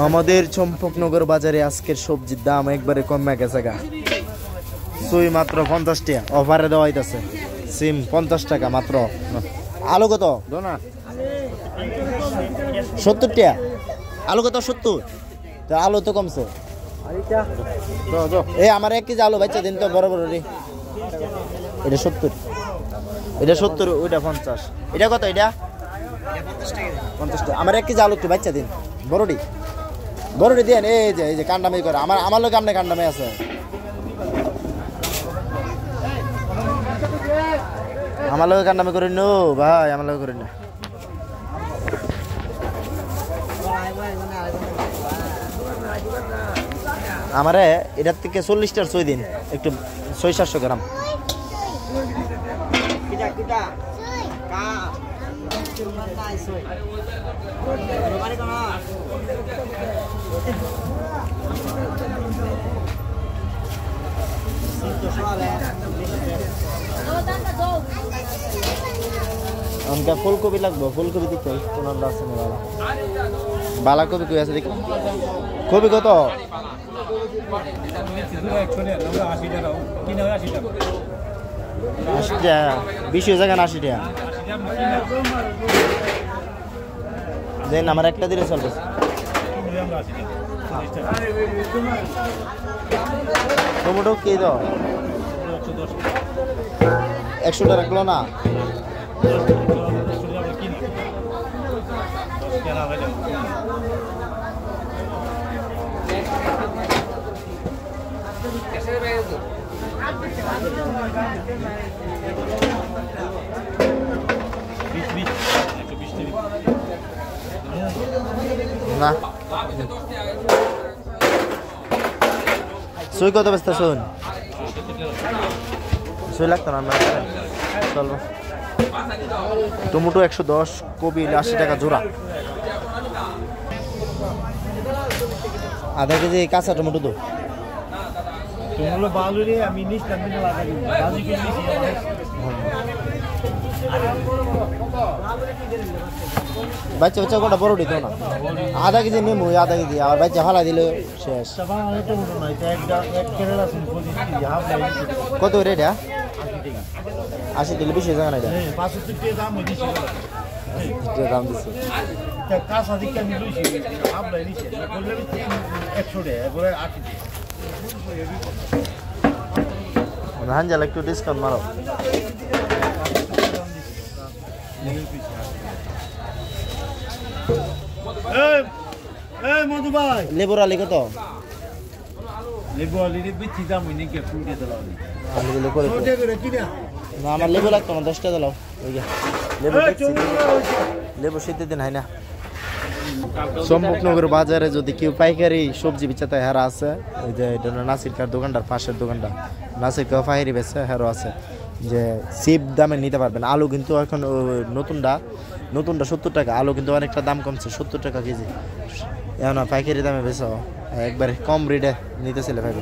আমাদের চম্পকনগর বাজারে আজকের সবজির দাম একবারে কমে গেছে গা। সুই মাত্র 50 টাকা অফারে দেওয়া হইতাছে। সিম 50 টাকা মাত্র। আলু কত? 70 টাকা। আলু কত? 70। তো আলু তো কমছে। এই আমার 1 কেজি আলু বাচ্চা দিন তো বড় বড় রে। এটা 70। এটা 70, ওইটা 50। এটা কত? এটা 50 টাকা। আমার 1 কেজি আলু একটু বাচ্চা দিন বড়ডি। বড়ডি দেন। এই যে কান্ডামি করে আমার লোক আমনে কান্ডামি আছে। আমার লোক কান্ডামি করে নো ভাই, আমার লোক করে না। আমারে এটার থেকে 40টার সই দিন একটু, 600-700 গ্রাম। আমাকে ফুলকপি লাগবে, ফুলকপি দিতে কোন আছে না বালা। বালাকপি কই আছে দেখো। কপি কত? 80 টাকা। 20 জায়গা 80 টাকা দেন। আমার একটা দিলে চলবে। টমেটো কি দাও? 100 টাকা রাখলো না। না সুই কত বেচতে? শুন সুই লাগতো না চলবো। টমেটো 110, কপি 80 টাকা জোড়া। আধা কেজি কাঁচা টমেটো তো বাচ্চা বাচ্চা কোটা বড় দিত না। আধা কেজি নেবো, আধা কেজি আর বাচ্চা ফালা দিলে শেষ। কত রেট? 80 দিলে 20 জায়গা না। দাম দিচ্ছে হাঞ্জাল একটু ডিসকাউন্ট মারো। মধু ভাই লেবুর আলি কত? লেবু আলি বেশি দাম হয়নি কে ফুটে দিলাম আলু দিলে করে না। আমার লেবু লাগতো না, 10 টাকা দিলাও। ওই যে লেবু শীতের দিন হয় না। চম্পকনগর বাজারে যদি কেউ পাইকারি সবজি বেচাতে হেরা আছে, ওই যে এটা নাসির কার দোকানটার পাশের দোকানটা, নাসির কার পাইকারি বেচে হেরো আছে, যে চিপ দামে নিতে পারবেন। আলু কিন্তু এখন নতুনটা 70 টাকা। আলু কিন্তু অনেকটা দাম কমছে, 70 টাকা কেজি। এখন পাইকারি দামে বেচো, একবারে কম রেটে নিতেছিল ভাই।